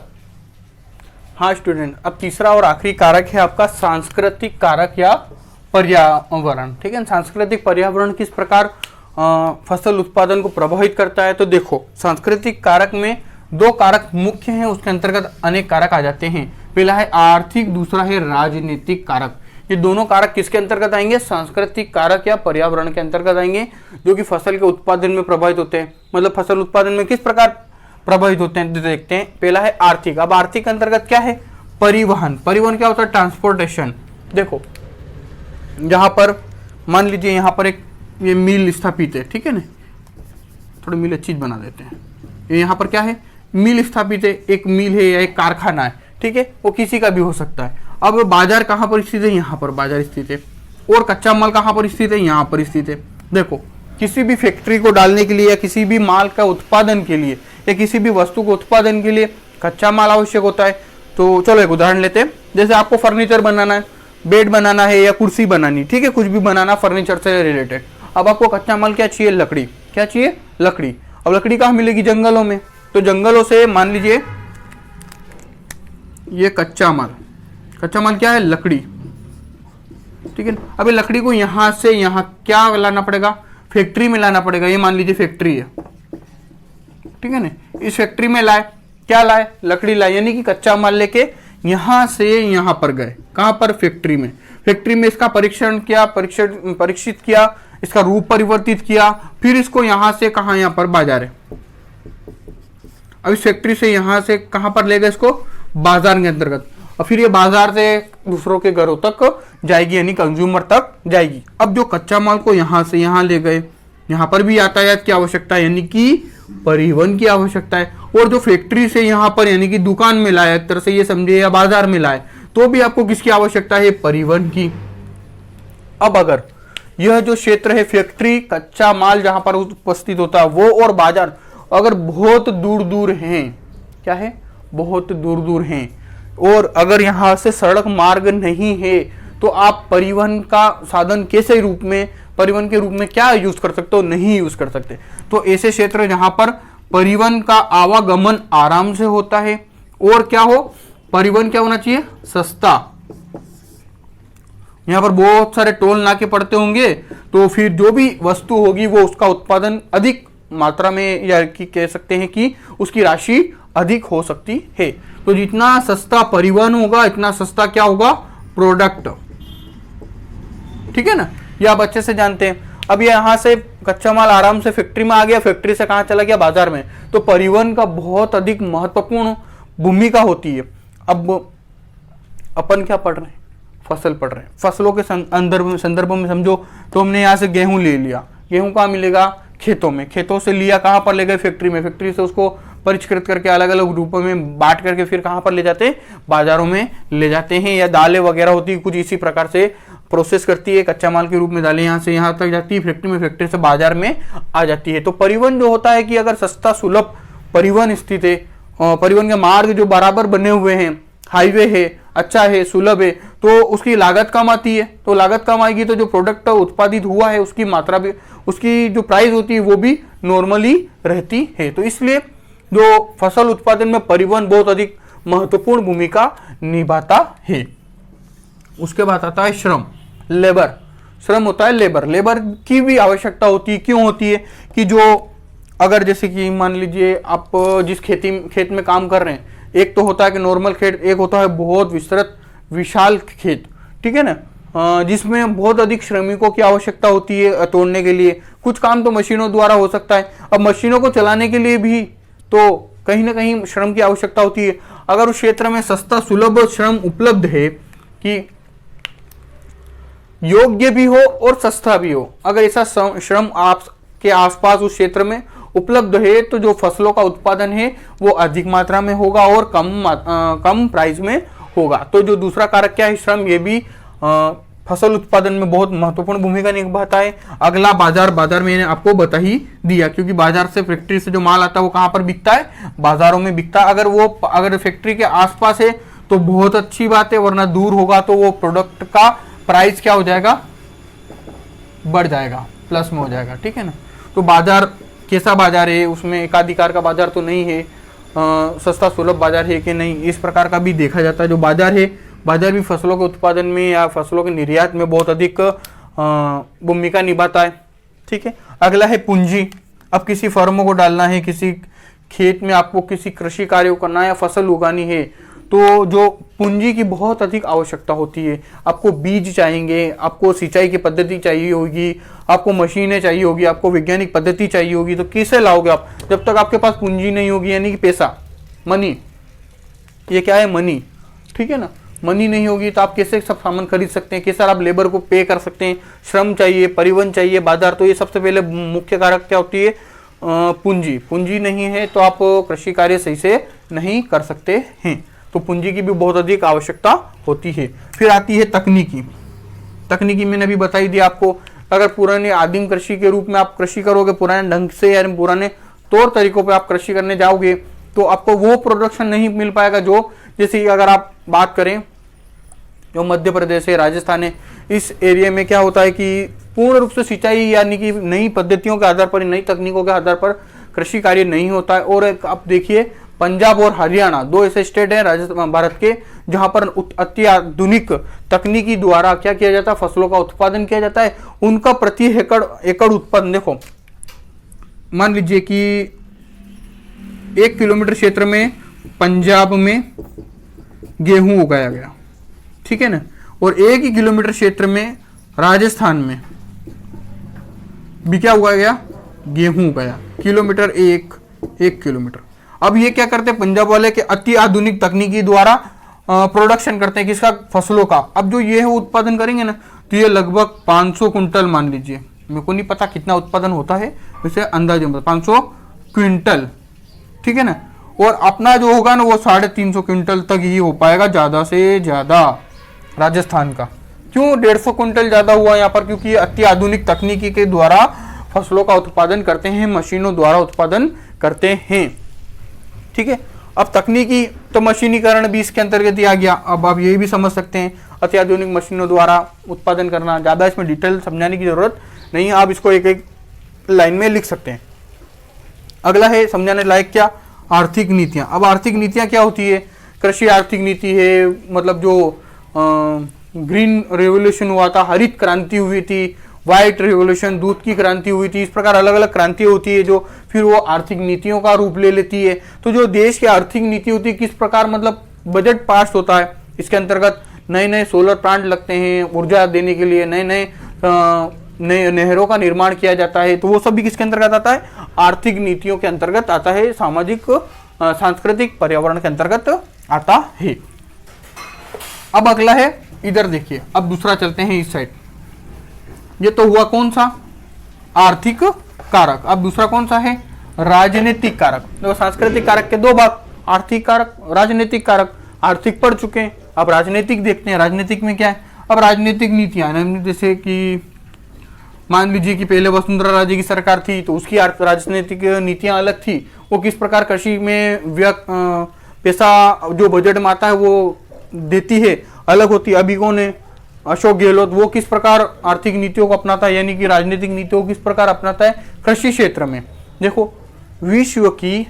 हाँ स्टूडेंट, अब तीसरा और आखिरी कारक है आपका सांस्कृतिक कारक या पर्यावरण, ठीक है। सांस्कृतिक पर्यावरण किस प्रकार फसल उत्पादन को प्रभावित करता है। तो देखो, सांस्कृतिक कारक में दो कारक मुख्य हैं, उसके अंतर्गत अनेक कारक आ जाते हैं। पहला है आर्थिक, दूसरा है राजनीतिक कारक। ये दोनों कारक किसके अंतर्गत आएंगे, सांस्कृतिक कारक या पर्यावरण के अंतर्गत आएंगे, जो कि फसल के उत्पादन में प्रभावित होते हैं। मतलब फसल उत्पादन में किस प्रकार प्रभावित होते हैं देखते हैं। पहला है आर्थिक। अब आर्थिक के अंतर्गत क्या है, परिवहन। परिवहन क्या होता है, ट्रांसपोर्टेशन। देखो यहाँ पर मान लीजिए यहाँ पर एक ये मिल स्थापित है, ठीक है ना, थोड़ी मिल अच्छी बना देते हैं। ये यहाँ पर क्या है, मिल स्थापित है, एक मिल है या एक कारखाना है, ठीक है, वो किसी का भी हो सकता है। अब बाजार कहाँ पर स्थित है, यहाँ पर बाजार स्थित है। और कच्चा माल कहाँ पर स्थित है, यहाँ पर स्थित है। देखो, किसी भी फैक्ट्री को डालने के लिए या किसी भी माल का उत्पादन के लिए या किसी भी वस्तु को उत्पादन के लिए कच्चा माल आवश्यक होता है। तो चलो एक उदाहरण लेते हैं। जैसे आपको फर्नीचर बनाना है, बेड बनाना है या कुर्सी बनानी, ठीक है, कुछ भी बनाना फर्नीचर से रिलेटेड। अब आपको कच्चा माल क्या चाहिए, लकड़ी। क्या चाहिए, लकड़ी। अब लकड़ी कहाँ मिलेगी, जंगलों में। तो जंगलों से मान लीजिए ये कच्चा माल, कच्चा माल क्या है, लकड़ी, ठीक है। अब लकड़ी को यहां से यहां क्या लाना पड़ेगा, फैक्ट्री में लाना पड़ेगा। ये मान लीजिए फैक्ट्री है, ठीक है ना। इस फैक्ट्री में लाए, क्या लाए, लकड़ी लाए, यानी कि कच्चा माल लेके यहां से यहां पर गए। कहां पर, फैक्ट्री में। फैक्ट्री में इसका परीक्षण किया, परीक्षित किया, इसका रूप परिवर्तित किया, फिर इसको यहां से कहां, यहां पर बाजार है। अब इस फैक्ट्री से यहां से कहां पर ले गए इसको, बाजार के अंतर्गत। और फिर ये बाजार से दूसरों के घरों तक जाएगी, यानी कंज्यूमर तक जाएगी। अब जो कच्चा माल को यहां से यहां ले गए, यहां पर भी यातायात की आवश्यकता है, यानी कि परिवहन की आवश्यकता है। और जो फैक्ट्री से यहां पर यानी कि दुकान में लाए, एक तरह से ये समझिए, या बाजार में लाए, तो भी आपको किसकी आवश्यकता है, परिवहन की। अब अगर यह जो क्षेत्र है, फैक्ट्री, कच्चा माल जहां पर उपस्थित होता है वो, और बाजार अगर बहुत दूर दूर हैं, क्या है, बहुत दूर दूर हैं, और अगर यहां से सड़क मार्ग नहीं है, तो आप परिवहन का साधन कैसे रूप में, परिवहन के रूप में क्या यूज कर सकते हो, नहीं यूज कर सकते। तो ऐसे क्षेत्र जहां पर परिवहन का आवागमन आराम से होता है, और क्या हो, परिवहन क्या होना चाहिए, सस्ता। यहां पर बहुत सारे टोल नाके पड़ते होंगे, तो फिर जो भी वस्तु होगी वो उसका उत्पादन अधिक मात्रा में, या कि कह सकते हैं कि उसकी राशि अधिक हो सकती है। तो जितना सस्ता परिवहन होगा, इतना सस्ता क्या होगा, प्रोडक्ट, ठीक है ना। ये आप अच्छे से जानते हैं। अब ये यहां से कच्चा माल आराम से फैक्ट्री में आ गया, फैक्ट्री से कहां चला गया, बाजार में। तो परिवहन का बहुत अधिक महत्वपूर्ण भूमिका होती है। अब अपन क्या पढ़ रहे हैं, फसल पढ़ रहे हैं। फसलों के संदर्भ में समझो तो हमने यहाँ से गेहूं ले लिया, गेहूं कहाँ मिलेगा, खेतों में। खेतों से लिया, कहाँ पर ले गए, फैक्ट्री में। फैक्ट्री से उसको परिष्कृत करके अलग अलग रूपों में बांट करके फिर कहाँ पर ले जाते हैं, बाजारों में ले जाते हैं। या दालें वगैरह होती है, कुछ इसी प्रकार से प्रोसेस करती है, कच्चा माल के रूप में दालें यहाँ से यहाँ तक जाती है फैक्ट्री में, फैक्ट्री से बाजार में आ जाती है। तो परिवहन जो होता है कि अगर सस्ता सुलभ परिवहन स्थित है, परिवहन के मार्ग जो बराबर बने हुए हैं, हाईवे है, अच्छा है, सुलभ है, तो उसकी लागत कम आती है। तो लागत कम आएगी तो जो प्रोडक्ट उत्पादित हुआ है उसकी मात्रा भी, उसकी जो प्राइस होती है वो भी नॉर्मली रहती है। तो इसलिए जो फसल उत्पादन में परिवहन बहुत अधिक महत्वपूर्ण भूमिका निभाता है। उसके बाद आता है श्रम, लेबर। श्रम होता है लेबर। लेबर की भी आवश्यकता होती है। क्यों होती है कि जो अगर जैसे कि मान लीजिए आप जिस खेत में काम कर रहे हैं, एक तो होता है कि नॉर्मल खेत, एक होता है बहुत विस्तृत विशाल खेत, ठीक है ना, जिसमें बहुत अधिक श्रमिकों की आवश्यकता होती है तोड़ने के लिए। कुछ काम तो मशीनों द्वारा हो सकता है। अब मशीनों को चलाने के लिए भी तो कहीं ना कहीं श्रम की आवश्यकता होती है। अगर उस क्षेत्र में सस्ता सुलभ श्रम उपलब्ध है कि योग्य भी हो और सस्ता भी हो, अगर ऐसा श्रम आपके आसपास उस क्षेत्र में उपलब्ध है तो जो फसलों का उत्पादन है वो अधिक मात्रा में होगा और कम प्राइस में होगा। तो जो दूसरा कारक क्या है, श्रम, ये भी फसल उत्पादन में बहुत महत्वपूर्ण भूमिका निभाता है। अगला बाजार मैंने आपको बता ही दिया, क्योंकि बाजार से, फैक्ट्री से जो माल आता है वो कहाँ पर बिकता है, बाजारों में बिकता है। अगर फैक्ट्री के आसपास है तो बहुत अच्छी बात है, वरना दूर होगा तो वो प्रोडक्ट का प्राइस क्या हो जाएगा, बढ़ जाएगा, प्लस में हो जाएगा, ठीक है ना। तो बाजार कैसा बाजार है, उसमें एकाधिकार का बाजार तो नहीं है, सस्ता सुलभ बाजार है कि नहीं, इस प्रकार का भी देखा जाता है। जो बाजार है, बाजार भी फसलों के उत्पादन में या फसलों के निर्यात में बहुत अधिक भूमिका निभाता है, ठीक है। अगला है पूंजी। अब किसी फर्मों को डालना है, किसी खेत में आपको किसी कृषि कार्य को करना है या फसल उगानी है, तो जो पूंजी की बहुत अधिक आवश्यकता होती है। आपको बीज चाहिए, आपको सिंचाई की पद्धति चाहिए होगी, आपको मशीनें चाहिए होगी, आपको वैज्ञानिक पद्धति चाहिए होगी। तो किसे लाओगे आप, जब तक आपके पास पूंजी नहीं होगी, यानी कि पैसा, मनी, ये क्या है, मनी, ठीक है ना। मनी नहीं होगी तो आप कैसे सब सामान खरीद सकते हैं, कैसे आप लेबर को पे कर सकते हैं, श्रम चाहिए, परिवहन चाहिए, बाजार। तो ये सबसे पहले मुख्य कारक क्या होती है, पूंजी। पूंजी नहीं है तो आप कृषि कार्य सही से नहीं कर सकते हैं, तो पूंजी की भी बहुत अधिक आवश्यकता होती है। फिर आती है तकनीकी। तकनीकी मैंने अभी बताई दी आपको। अगर पुराने आदिम कृषि के रूप में आप कृषि करोगे, पुराने ढंग से या पुराने तौर तरीकों पे आप कृषि करने जाओगे, तो आपको वो प्रोडक्शन नहीं मिल पाएगा जो, जैसे अगर आप बात करें जो मध्य प्रदेश है, राजस्थान है, इस एरिया में क्या होता है कि पूर्ण रूप से सिंचाई यानी कि नई पद्धतियों के आधार पर, नई तकनीकों के आधार पर कृषि कार्य नहीं होता है। और आप देखिए पंजाब और हरियाणा, दो ऐसे स्टेट हैं राजस्थान भारत के, जहां पर अति आधुनिक तकनीकी द्वारा क्या किया जाता है, फसलों का उत्पादन किया जाता है। उनका प्रति एकड़ उत्पादन देखो, मान लीजिए कि 1 किलोमीटर क्षेत्र में पंजाब में गेहूं उगाया गया, ठीक है ना, और 1 ही किलोमीटर क्षेत्र में राजस्थान में भी क्या उगाया गया, गेहूं उगाया, किलोमीटर 1 किलोमीटर। अब ये क्या करते हैं, पंजाब वाले के अति आधुनिक तकनीकी द्वारा प्रोडक्शन करते हैं किसका, फसलों का। अब जो ये उत्पादन करेंगे ना, तो ये लगभग 500 कुंटल, मान लीजिए, मेरे को नहीं पता कितना उत्पादन होता है, वैसे अंदाजे 500 क्विंटल, ठीक है ना। और अपना जो होगा ना वो 350 क्विंटल तक ही हो पाएगा, ज्यादा से ज्यादा राजस्थान का। क्यों 150 क्विंटल ज्यादा हुआ यहाँ पर, क्योंकि अति आधुनिक तकनीकी के द्वारा फसलों का उत्पादन करते हैं, मशीनों द्वारा उत्पादन करते हैं, ठीक है। अब तकनीकी तो मशीनीकरण भी इसके अंतर्गत ही आ गया। अब आप यही भी समझ सकते हैं, अत्याधुनिक मशीनों द्वारा उत्पादन करना, ज्यादा इसमें डिटेल समझाने की जरूरत नहीं है, आप इसको एक एक लाइन में लिख सकते हैं। अगला है समझाने लायक क्या, आर्थिक नीतियां। अब आर्थिक नीतियां क्या होती है, कृषि आर्थिक नीति है, मतलब जो ग्रीन रेवोल्यूशन हुआ था, हरित क्रांति हुई थी, व्हाइट रेवोल्यूशन, दूध की क्रांति हुई थी, इस प्रकार अलग अलग क्रांति होती है जो फिर वो आर्थिक नीतियों का रूप ले लेती है। तो जो देश की आर्थिक नीति होती है, किस प्रकार मतलब बजट पास होता है, इसके अंतर्गत नए नए सोलर प्लांट लगते हैं ऊर्जा देने के लिए, नए नए नहरों का निर्माण किया जाता है, तो वो सब भी किसके अंतर्गत आता है, आर्थिक नीतियों के अंतर्गत आता है, सामाजिक सांस्कृतिक पर्यावरण के अंतर्गत आता है। अब अगला है, इधर देखिए, अब दूसरा चलते हैं इस साइड। ये तो हुआ कौन सा, आर्थिक कारक। अब दूसरा कौन सा है, राजनीतिक कारक। तो सांस्कृतिक कारक के दो भाग, आर्थिक कारक, राजनीतिक कारक। आर्थिक पढ़ चुके हैं, अब राजनीतिक देखते हैं। राजनीतिक में क्या है, अब राजनीतिक नीतियां, जैसे कि मान लीजिए कि पहले वसुंधरा राजे की सरकार थी तो उसकी राजनीतिक नीतियां अलग थी, वो किस प्रकार कृषि में पैसा जो बजट में आता है वो देती है, अलग होती है। अभी कौन है, अशोक गहलोत, वो किस प्रकार आर्थिक नीतियों को अपनाता है, यानी कि राजनीतिक नीतियों को किस प्रकार अपनाता है कृषि क्षेत्र में। देखो विश्व की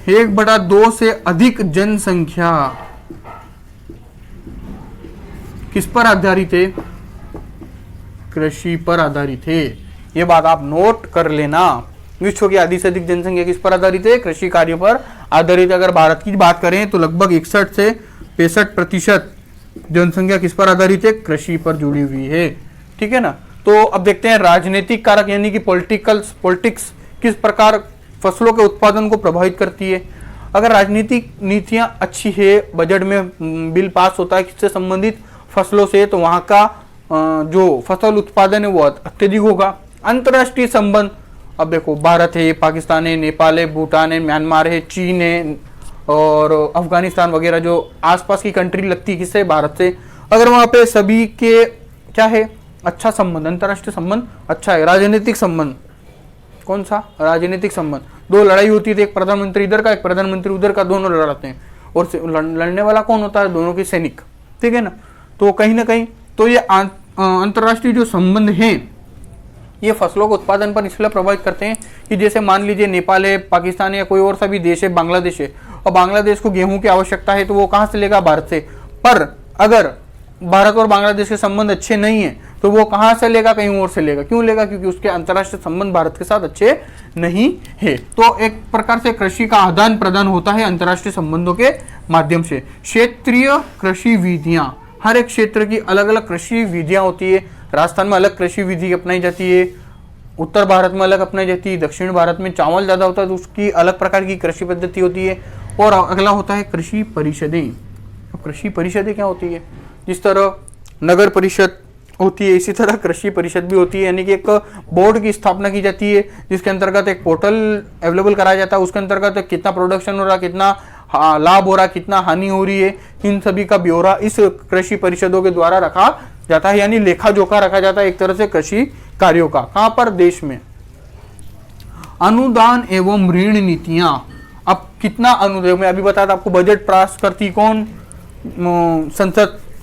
1/2 से अधिक जनसंख्या किस पर आधारित है, कृषि पर आधारित है। ये बात आप नोट कर लेना, विश्व की आधी से अधिक जनसंख्या किस पर आधारित है, कृषि कार्य पर आधारित। अगर भारत की बात करें तो लगभग 61 से 65% जनसंख्या किस पर आधारित है, कृषि पर जुड़ी हुई है, ठीक है ना। तो अब देखते हैं राजनीतिक कारक, यानी कि पॉलिटिक्स किस प्रकार फसलों के उत्पादन को प्रभावित करती है। अगर राजनीतिक नीतियां अच्छी है, बजट में बिल पास होता है किससे संबंधित, फसलों से, तो वहाँ का जो फसल उत्पादन है वो अत्यधिक होगा। अंतर्राष्ट्रीय संबंध, अब देखो भारत है, पाकिस्तान है, नेपाल है, भूटान है, म्यांमार है, चीन है और अफगानिस्तान वगैरह जो आसपास की कंट्री लगती है किससे, भारत से। अगर वहाँ पे सभी के क्या है, अच्छा संबंध, अंतर्राष्ट्रीय संबंध अच्छा है। राजनीतिक संबंध, कौन सा, राजनीतिक संबंध, दो लड़ाई होती थी, एक प्रधानमंत्री इधर का एक प्रधानमंत्री उधर का, दोनों लड़ाते हैं और लड़ने वाला कौन होता है, दोनों के सैनिक, ठीक है ना। तो कहीं ना कहीं तो ये अंतर्राष्ट्रीय जो संबंध है ये फसलों के उत्पादन पर इसलिए प्रभावित करते हैं कि जैसे मान लीजिए नेपाल है, पाकिस्तान है या कोई और सा भी देश है, बांग्लादेश है, और बांग्लादेश को गेहूं की आवश्यकता है तो वो कहाँ से लेगा, भारत से। पर अगर भारत और बांग्लादेश के संबंध अच्छे नहीं है तो वो कहाँ से लेगा, कहीं और से लेगा। क्यों लेगा, क्योंकि उसके अंतर्राष्ट्रीय संबंध भारत के साथ अच्छे नहीं है। तो एक प्रकार से कृषि का आदान प्रदान होता है अंतर्राष्ट्रीय संबंधों के माध्यम से। क्षेत्रीय कृषि विधियां, हर एक क्षेत्र की अलग अलग कृषि विधियां होती है। राजस्थान में अलग कृषि विधि अपनाई जाती है, उत्तर भारत में अलग अपनाई जाती है, दक्षिण भारत में चावल ज्यादा होता है तो उसकी अलग प्रकार की कृषि पद्धति होती है। और अगला होता है कृषि परिषदें। कृषि परिषदें क्या होती है, जिस तरह नगर परिषद होती है इसी तरह कृषि परिषद भी होती है, यानी कि एक बोर्ड की स्थापना की जाती है जिसके अंतर्गत एक पोर्टल अवेलेबल कराया जाता है। उसके अंतर्गत कितना प्रोडक्शन हो रहा, कितना लाभ हो रहा, कितना हानि हो रही है, इन सभी का ब्यौरा इस कृषि परिषदों के द्वारा रखा जाता है, यानी लेखा जोखा रखा जाता है एक तरह से कृषि कार्यों का। कहां पर, देश में। अनुदान एवं ऋण नीतियां, अब कितना अनुदान, मैं अभी बताया था आपको, बजट पास करती कौन,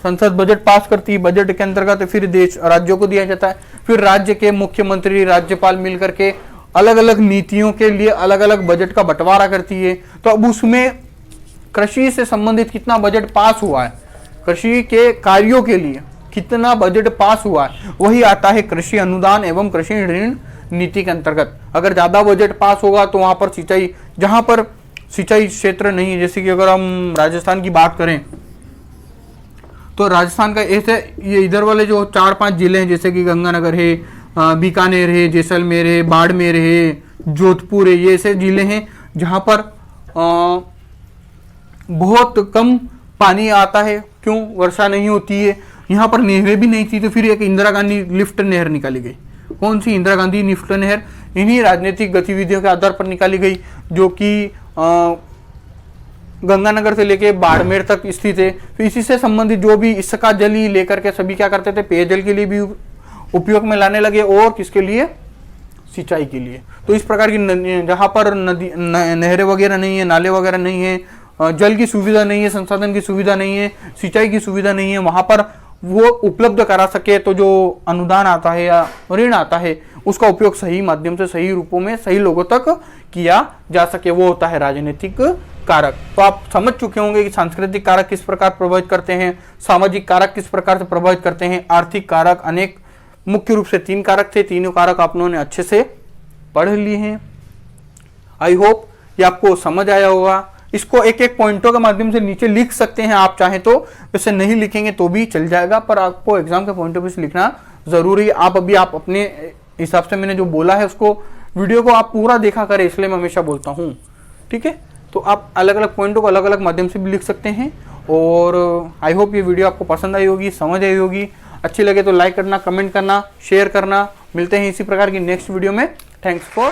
संसद बजट पास करती है, बजट के अंतर्गत फिर देश राज्यों को दिया जाता है, फिर राज्य के मुख्यमंत्री राज्यपाल मिलकर के अलग अलग नीतियों के लिए अलग अलग बजट का बंटवारा करती है। तो अब उसमें कृषि से संबंधित कितना बजट पास हुआ है, कृषि के कार्यों के लिए कितना बजट पास हुआ है, वही आता है कृषि अनुदान एवं कृषि ऋण नीति के अंतर्गत। अगर ज्यादा बजट पास होगा तो वहां पर सिंचाई, जहां पर सिंचाई क्षेत्र नहीं है, जैसे कि अगर हम राजस्थान की बात करें तो राजस्थान का ऐसे ये इधर वाले जो 4-5 जिले हैं जैसे कि गंगानगर है, बीकानेर है, जैसलमेर है, बाड़मेर है, जोधपुर है, ये ऐसे जिले हैं जहां पर बहुत कम पानी आता है। क्यों, वर्षा नहीं होती है, यहाँ पर नहरें भी नहीं थी, तो फिर एक इंदिरा गांधी लिफ्ट नहर निकाली गई। कौन सी, इंदिरा गांधी लिफ्ट नहर, इन्हीं राजनीतिक गतिविधियों के आधार पर निकाली गई, जो कि गंगानगर से लेके बाड़मेर तक स्थित है। तो इसी से संबंधित जो भी इसका जल ही लेकर के सभी क्या करते थे, पेयजल के लिए भी उपयोग में लाने लगे और किसके लिए, सिंचाई के लिए। तो इस प्रकार की जहां पर नदी नहरें वगैरह नहीं है, नाले वगैरह नहीं है, जल की सुविधा नहीं है, संसाधन की सुविधा नहीं है, सिंचाई की सुविधा नहीं है, वहां पर वो उपलब्ध करा सके तो जो अनुदान आता है या ऋण आता है उसका उपयोग सही माध्यम से, सही रूपों में, सही लोगों तक किया जा सके, वो होता है राजनीतिक कारक। तो आप समझ चुके होंगे कि सांस्कृतिक कारक किस प्रकार प्रभावित करते हैं, सामाजिक कारक किस प्रकार से प्रभावित करते हैं, आर्थिक कारक अनेक, मुख्य रूप से 3 कारक थे, तीनों कारक आप लोगों ने अच्छे से पढ़ लिए हैं। आई होप ये आपको समझ आया होगा। इसको एक एक पॉइंटों के माध्यम से नीचे लिख सकते हैं आप चाहें तो, वैसे नहीं लिखेंगे तो भी चल जाएगा, पर आपको एग्जाम के पॉइंट ऑफ व्यू से लिखना जरूरी है। आप अभी आप अपने हिसाब से मैंने जो बोला है उसको, वीडियो को आप पूरा देखा करें, इसलिए मैं हमेशा बोलता हूँ, ठीक है। तो आप अलग अलग पॉइंटों को अलग अलग माध्यम से भी लिख सकते हैं। और आई होप ये वीडियो आपको पसंद आई होगी, समझ आई होगी। अच्छी लगे तो लाइक करना, कमेंट करना, शेयर करना। मिलते हैं इसी प्रकार की नेक्स्ट वीडियो में। Thanks for